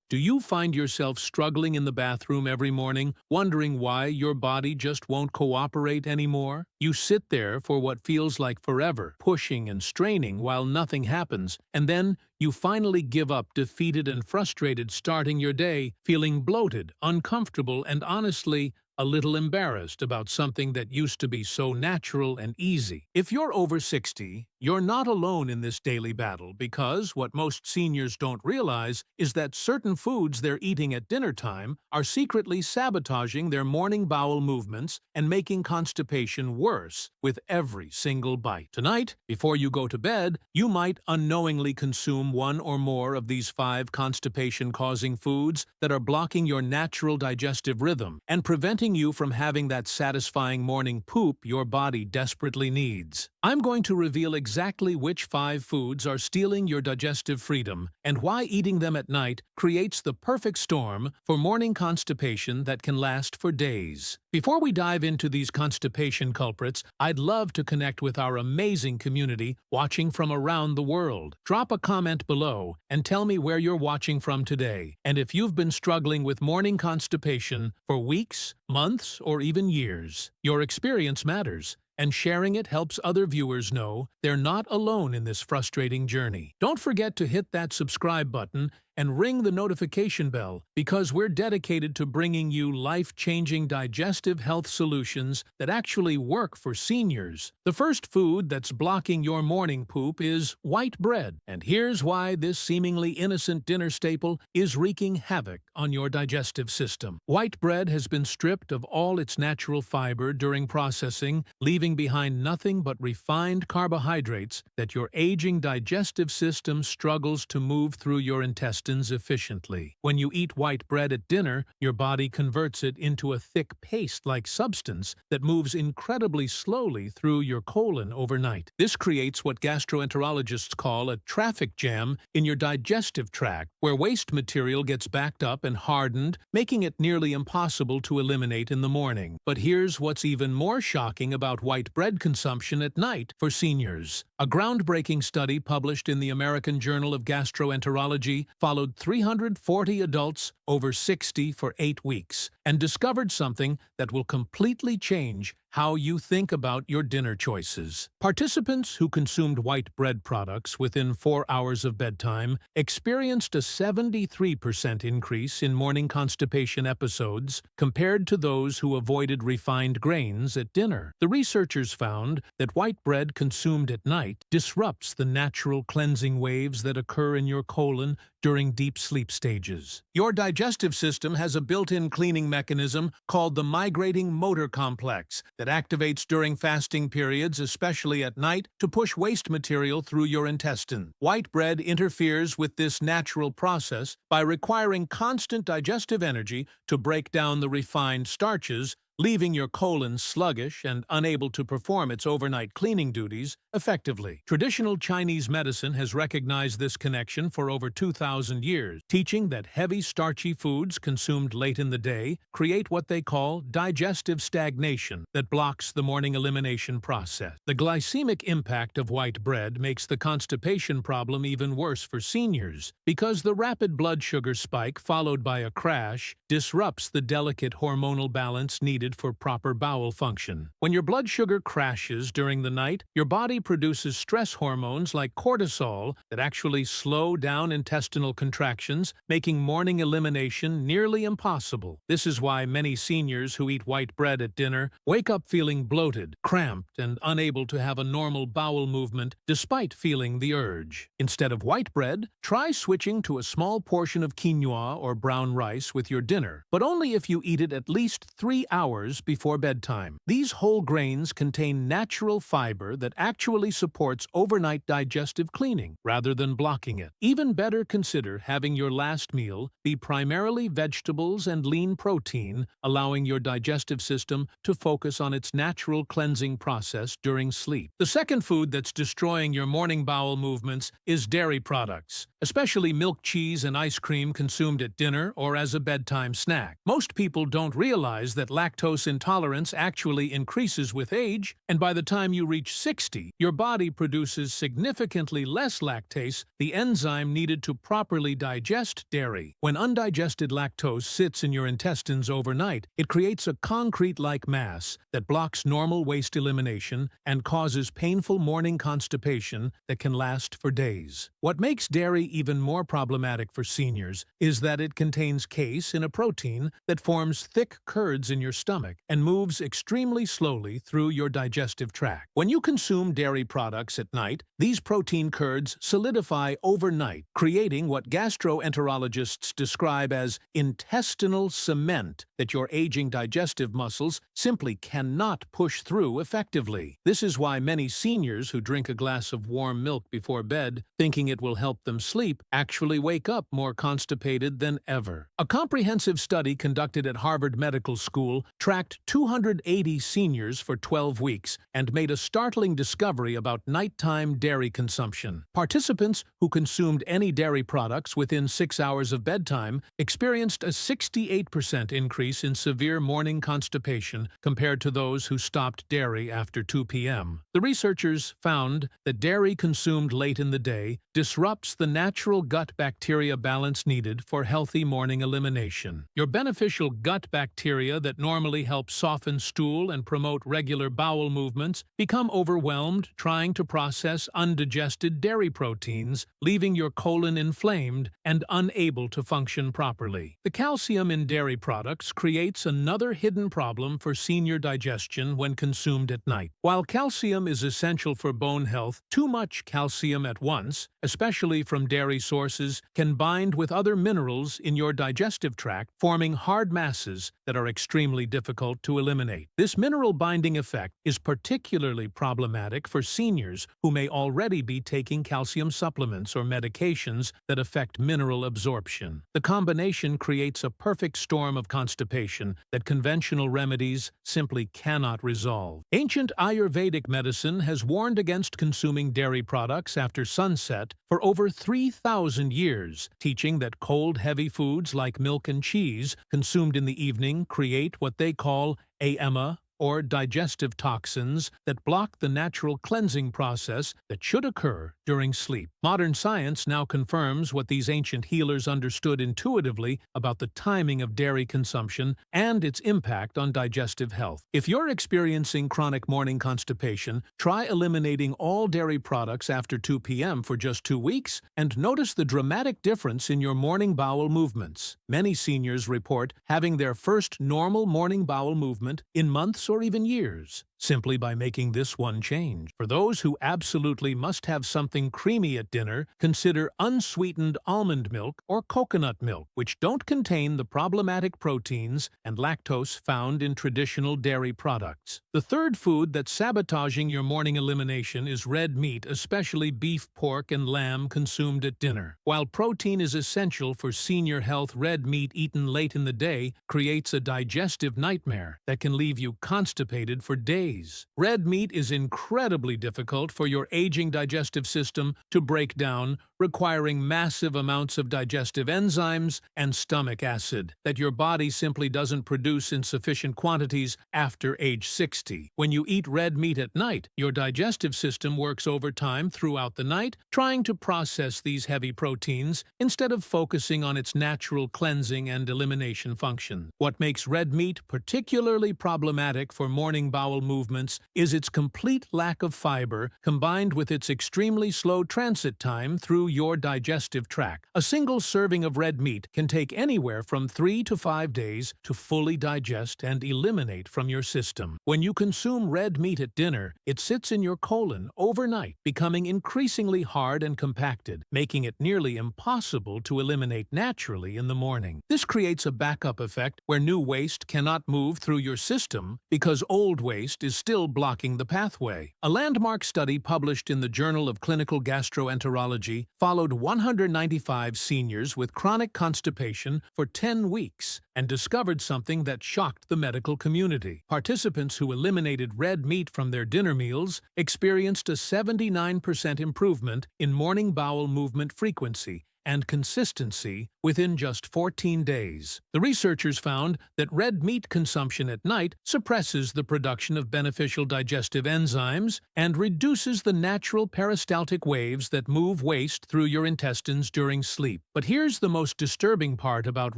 Do you find yourself struggling in the bathroom every morning, wondering why your body just won't cooperate anymore? You sit there for what feels like forever, pushing and straining while nothing happens, and then you finally give up, defeated and frustrated, starting your day, feeling bloated, uncomfortable, and honestly, a little embarrassed about something that used to be so natural and easy. If you're over 60, you're not alone in this daily battle because what most seniors don't realize is that certain foods they're eating at dinner time are secretly sabotaging their morning bowel movements and making constipation worse with every single bite. Tonight, before you go to bed, you might unknowingly consume one or more of these 5 constipation-causing foods that are blocking your natural digestive rhythm and preventing you from having that satisfying morning poop your body desperately needs. I'm going to reveal exactly which 5 foods are stealing your digestive freedom and why eating them at night creates the perfect storm for morning constipation that can last for days. Before we dive into these constipation culprits, I'd love to connect with our amazing community watching from around the world. Drop a comment below and tell me where you're watching from today, and if you've been struggling with morning constipation for weeks, months, or even years. Your experience matters, and sharing it helps other viewers know they're not alone in this frustrating journey. Don't forget to hit that subscribe button and ring the notification bell because we're dedicated to bringing you life-changing digestive health solutions that actually work for seniors. The first food that's blocking your morning poop is white bread, and here's why this seemingly innocent dinner staple is wreaking havoc on your digestive system. White bread has been stripped of all its natural fiber during processing, leaving behind nothing but refined carbohydrates that your aging digestive system struggles to move through your intestines efficiently. When you eat white bread at dinner, your body converts it into a thick paste-like substance that moves incredibly slowly through your colon overnight. This creates what gastroenterologists call a traffic jam in your digestive tract, where waste material gets backed up and hardened, making it nearly impossible to eliminate in the morning. But here's what's even more shocking about white bread consumption at night for seniors. A groundbreaking study published in the American Journal of Gastroenterology followed 340 adults over 60 for 8 weeks and discovered something that will completely change how you think about your dinner choices. Participants who consumed white bread products within 4 hours of bedtime experienced a 73% increase in morning constipation episodes compared to those who avoided refined grains at dinner. The researchers found that white bread consumed at night disrupts the natural cleansing waves that occur in your colon during deep sleep stages. Your digestive system has a built-in cleaning mechanism called the migrating motor complex that activates during fasting periods, especially at night, to push waste material through your intestine. White bread interferes with this natural process by requiring constant digestive energy to break down the refined starches, leaving your colon sluggish and unable to perform its overnight cleaning duties effectively. Traditional Chinese medicine has recognized this connection for over 2,000 years, teaching that heavy starchy foods consumed late in the day create what they call digestive stagnation that blocks the morning elimination process. The glycemic impact of white bread makes the constipation problem even worse for seniors because the rapid blood sugar spike followed by a crash disrupts the delicate hormonal balance needed for proper bowel function. When your blood sugar crashes during the night, your body produces stress hormones like cortisol that actually slow down intestinal contractions, making morning elimination nearly impossible. This is why many seniors who eat white bread at dinner wake up feeling bloated, cramped, and unable to have a normal bowel movement despite feeling the urge. Instead of white bread, try switching to a small portion of quinoa or brown rice with your dinner, but only if you eat it at least 3 hours before bedtime. These whole grains contain natural fiber that actually supports overnight digestive cleaning rather than blocking it. Even better, consider having your last meal be primarily vegetables and lean protein, allowing your digestive system to focus on its natural cleansing process during sleep. The second food that's destroying your morning bowel movements is dairy products, especially milk, cheese, and ice cream consumed at dinner or as a bedtime snack. Most people don't realize that lactose lactose intolerance actually increases with age, and by the time you reach 60, your body produces significantly less lactase, the enzyme needed to properly digest dairy. When undigested lactose sits in your intestines overnight, it creates a concrete-like mass that blocks normal waste elimination and causes painful morning constipation that can last for days. What makes dairy even more problematic for seniors is that it contains casein, a protein that forms thick curds in your stomach and moves extremely slowly through your digestive tract. When you consume dairy products at night, these protein curds solidify overnight, creating what gastroenterologists describe as intestinal cement that your aging digestive muscles simply cannot push through effectively. This is why many seniors who drink a glass of warm milk before bed, thinking it will help them sleep, actually wake up more constipated than ever. A comprehensive study conducted at Harvard Medical School tracked 280 seniors for 12 weeks and made a startling discovery about nighttime dairy consumption. Participants who consumed any dairy products within 6 hours of bedtime experienced a 68% increase in severe morning constipation compared to those who stopped dairy after 2 p.m. The researchers found that dairy consumed late in the day disrupts the natural gut bacteria balance needed for healthy morning elimination. Your beneficial gut bacteria that normally help soften stool and promote regular bowel movements become overwhelmed trying to process undigested dairy proteins, leaving your colon inflamed and unable to function properly. The calcium in dairy products creates another hidden problem for senior digestion when consumed at night. While calcium is essential for bone health, too much calcium at once, especially from dairy sources, can bind with other minerals in your digestive tract, forming hard masses that are extremely difficult to eliminate. This mineral binding effect is particularly problematic for seniors who may already be taking calcium supplements or medications that affect mineral absorption. The combination creates a perfect storm of constipation that conventional remedies simply cannot resolve. Ancient Ayurvedic medicine has warned against consuming dairy products after sunset for over 3,000 years, teaching that cold, heavy foods like milk and cheese consumed in the evening create what they call AMA, or digestive toxins that block the natural cleansing process that should occur during sleep. Modern science now confirms what these ancient healers understood intuitively about the timing of dairy consumption and its impact on digestive health. If you're experiencing chronic morning constipation, try eliminating all dairy products after 2 p.m. for just 2 weeks and notice the dramatic difference in your morning bowel movements. Many seniors report having their first normal morning bowel movement in months or even years, simply by making this one change. For those who absolutely must have something creamy at dinner, consider unsweetened almond milk or coconut milk, which don't contain the problematic proteins and lactose found in traditional dairy products. The third food that's sabotaging your morning elimination is red meat, especially beef, pork, and lamb consumed at dinner. While protein is essential for senior health, red meat eaten late in the day creates a digestive nightmare that can leave you constipated for days. Red meat is incredibly difficult for your aging digestive system to break down, requiring massive amounts of digestive enzymes and stomach acid that your body simply doesn't produce in sufficient quantities after age 60. When you eat red meat at night, your digestive system works overtime throughout the night, trying to process these heavy proteins instead of focusing on its natural cleansing and elimination function. What makes red meat particularly problematic for morning bowel movements is its complete lack of fiber combined with its extremely slow transit time through your digestive tract. A single serving of red meat can take anywhere from 3 to 5 days to fully digest and eliminate from your system. When you consume red meat at dinner, it sits in your colon overnight, becoming increasingly hard and compacted, making it nearly impossible to eliminate naturally in the morning. This creates a backup effect where new waste cannot move through your system because old waste is still blocking the pathway. A landmark study published in the Journal of Clinical Gastroenterology followed 195 seniors with chronic constipation for 10 weeks and discovered something that shocked the medical community. Participants who eliminated red meat from their dinner meals experienced a 79% improvement in morning bowel movement frequency and consistency within just 14 days. The researchers found that red meat consumption at night suppresses the production of beneficial digestive enzymes and reduces the natural peristaltic waves that move waste through your intestines during sleep. But here's the most disturbing part about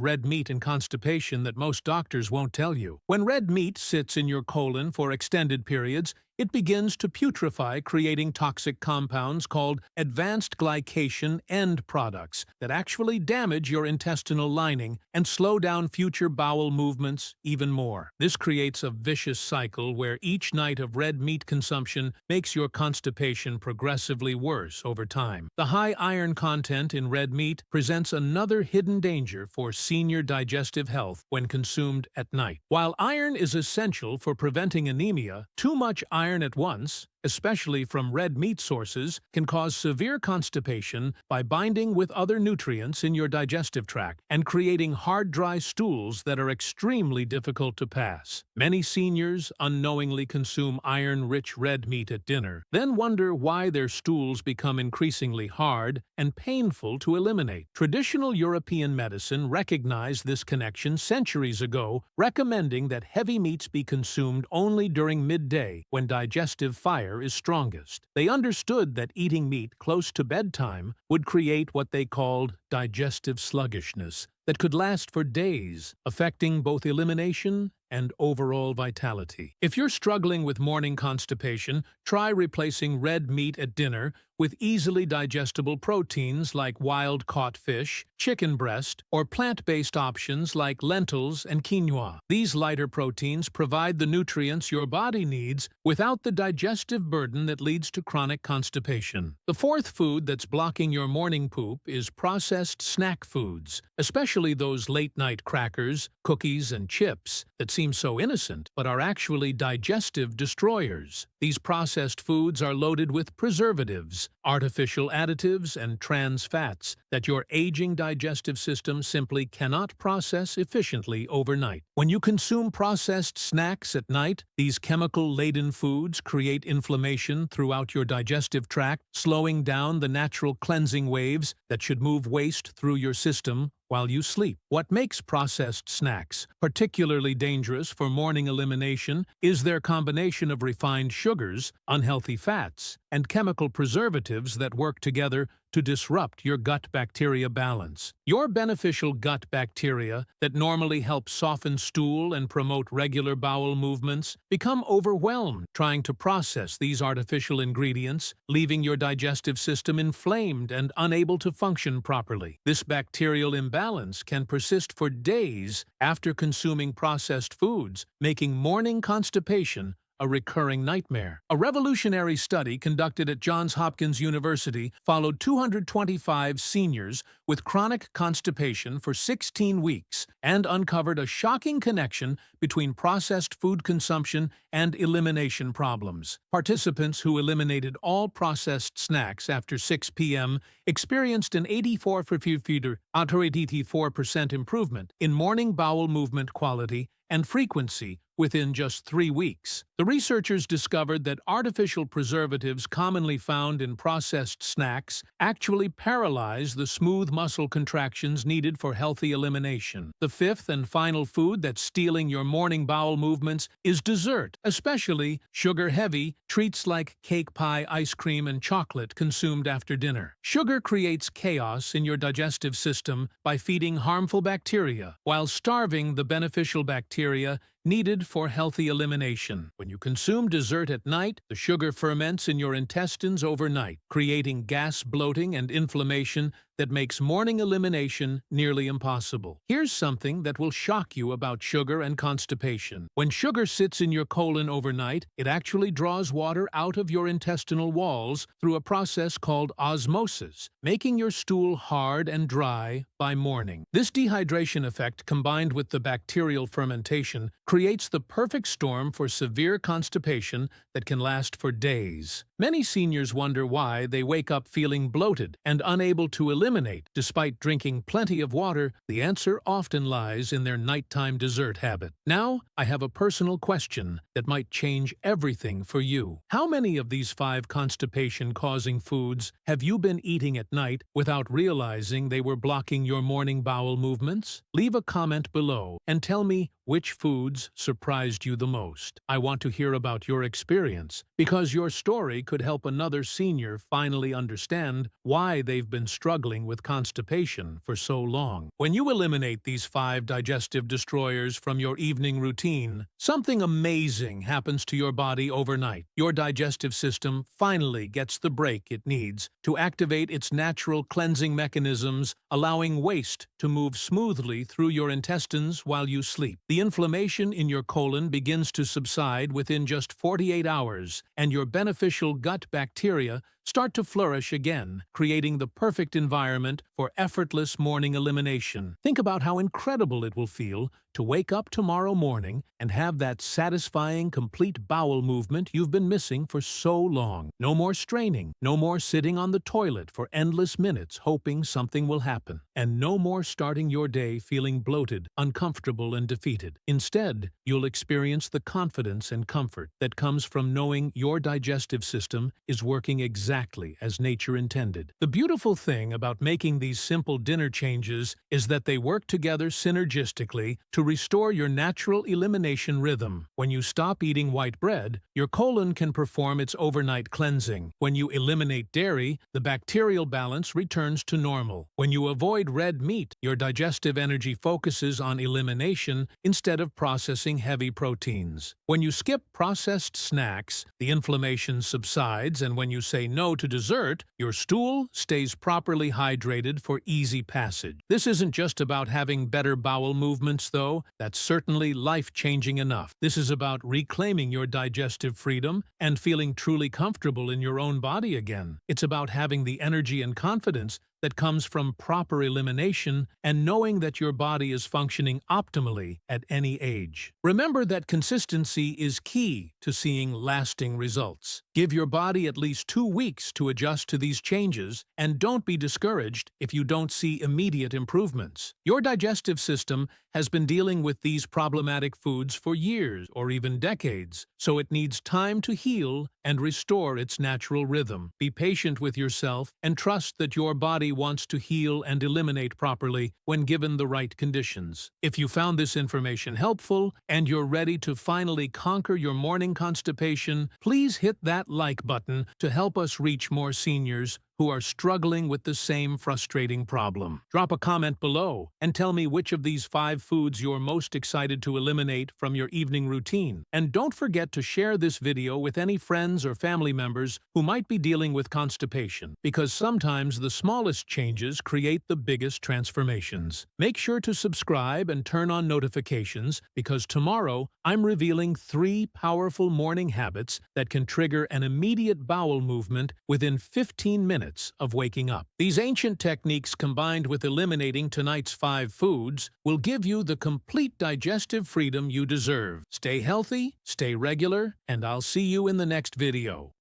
red meat and constipation that most doctors won't tell you. When red meat sits in your colon for extended periods, it begins to putrefy, creating toxic compounds called advanced glycation end products that actually damage your intestinal lining and slow down future bowel movements even more. This creates a vicious cycle where each night of red meat consumption makes your constipation progressively worse over time. The high iron content in red meat presents another hidden danger for senior digestive health when consumed at night. While iron is essential for preventing anemia, too much iron at once, especially from red meat sources, can cause severe constipation by binding with other nutrients in your digestive tract and creating hard, dry stools that are extremely difficult to pass. Many seniors unknowingly consume iron-rich red meat at dinner, then wonder why their stools become increasingly hard and painful to eliminate. Traditional European medicine recognized this connection centuries ago, recommending that heavy meats be consumed only during midday when digestive fire is strongest. They understood that eating meat close to bedtime would create what they called digestive sluggishness that could last for days, affecting both elimination and overall vitality. If you're struggling with morning constipation, try replacing red meat at dinner with easily digestible proteins like wild-caught fish, chicken breast, or plant-based options like lentils and quinoa. These lighter proteins provide the nutrients your body needs without the digestive burden that leads to chronic constipation. The fourth food that's blocking your morning poop is processed snack foods, especially those late-night crackers, cookies, and chips that seem so innocent but are actually digestive destroyers. These processed foods are loaded with preservatives, artificial additives, and trans fats that your aging digestive system simply cannot process efficiently overnight. When you consume processed snacks at night, these chemical-laden foods create inflammation throughout your digestive tract, slowing down the natural cleansing waves that should move waste through your system while you sleep. What makes processed snacks particularly dangerous for morning elimination is their combination of refined sugars, unhealthy fats, and chemical preservatives that work together to disrupt your gut bacteria balance. Your beneficial gut bacteria that normally help soften stool and promote regular bowel movements become overwhelmed trying to process these artificial ingredients, leaving your digestive system inflamed and unable to function properly. This bacterial imbalance can persist for days after consuming processed foods, making morning constipation a recurring nightmare. A revolutionary study conducted at Johns Hopkins University followed 225 seniors with chronic constipation for 16 weeks and uncovered a shocking connection between processed food consumption and elimination problems. Participants who eliminated all processed snacks after 6 p.m. experienced an 84% improvement in morning bowel movement quality and frequency within just 3 weeks. The researchers discovered that artificial preservatives commonly found in processed snacks actually paralyze the smooth muscle contractions needed for healthy elimination. The fifth and final food that's stealing your morning bowel movements is dessert, especially sugar-heavy treats like cake, pie, ice cream, and chocolate consumed after dinner. Sugar creates chaos in your digestive system by feeding harmful bacteria, while starving the beneficial bacteria needed for healthy elimination. When you consume dessert at night, the sugar ferments in your intestines overnight, creating gas, bloating, and inflammation that makes morning elimination nearly impossible. Here's something that will shock you about sugar and constipation. When sugar sits in your colon overnight, it actually draws water out of your intestinal walls through a process called osmosis, making your stool hard and dry by morning. This dehydration effect, combined with the bacterial fermentation, creates the perfect storm for severe constipation that can last for days. Many seniors wonder why they wake up feeling bloated and unable to eliminate eliminate. Despite drinking plenty of water, the answer often lies in their nighttime dessert habit. Now, I have a personal question that might change everything for you. How many of these 5 constipation-causing foods have you been eating at night without realizing they were blocking your morning bowel movements? Leave a comment below and tell me which foods surprised you the most. I want to hear about your experience, because your story could help another senior finally understand why they've been struggling with constipation for so long. When you eliminate these 5 digestive destroyers from your evening routine, something amazing happens to your body overnight. Your digestive system finally gets the break it needs to activate its natural cleansing mechanisms, allowing waste to move smoothly through your intestines while you sleep. The inflammation in your colon begins to subside within just 48 hours, and your beneficial gut bacteria start to flourish again, creating the perfect environment for effortless morning elimination. Think about how incredible it will feel to wake up tomorrow morning and have that satisfying, complete bowel movement you've been missing for so long. No more straining, no more sitting on the toilet for endless minutes hoping something will happen, and no more starting your day feeling bloated, uncomfortable, and defeated. Instead, you'll experience the confidence and comfort that comes from knowing your digestive system is working exactly as nature intended. The beautiful thing about making these simple dinner changes is that they work together synergistically to restore your natural elimination rhythm. When you stop eating white bread, your colon can perform its overnight cleansing. When you eliminate dairy, the bacterial balance returns to normal. When you avoid red meat, your digestive energy focuses on elimination instead of processing heavy proteins. When you skip processed snacks, the inflammation subsides, and when you say no to dessert, your stool stays properly hydrated for easy passage. This isn't just about having better bowel movements, though. That's certainly life-changing enough. This is about reclaiming your digestive freedom and feeling truly comfortable in your own body again. It's about having the energy and confidence that comes from proper elimination and knowing that your body is functioning optimally at any age. Remember that consistency is key to seeing lasting results. Give your body at least 2 weeks to adjust to these changes, and don't be discouraged if you don't see immediate improvements. Your digestive system has been dealing with these problematic foods for years or even decades, so it needs time to heal and restore its natural rhythm. Be patient with yourself and trust that your body wants to heal and eliminate properly when given the right conditions. If you found this information helpful and you're ready to finally conquer your morning constipation, please hit that like button to help us reach more seniors who are struggling with the same frustrating problem. Drop a comment below and tell me which of these 5 foods you're most excited to eliminate from your evening routine. And don't forget to share this video with any friends or family members who might be dealing with constipation, because sometimes the smallest changes create the biggest transformations. Make sure to subscribe and turn on notifications, because tomorrow I'm revealing 3 powerful morning habits that can trigger an immediate bowel movement within 15 minutes of waking up. These ancient techniques, combined with eliminating tonight's 5 foods, will give you the complete digestive freedom you deserve. Stay healthy, stay regular, and I'll see you in the next video.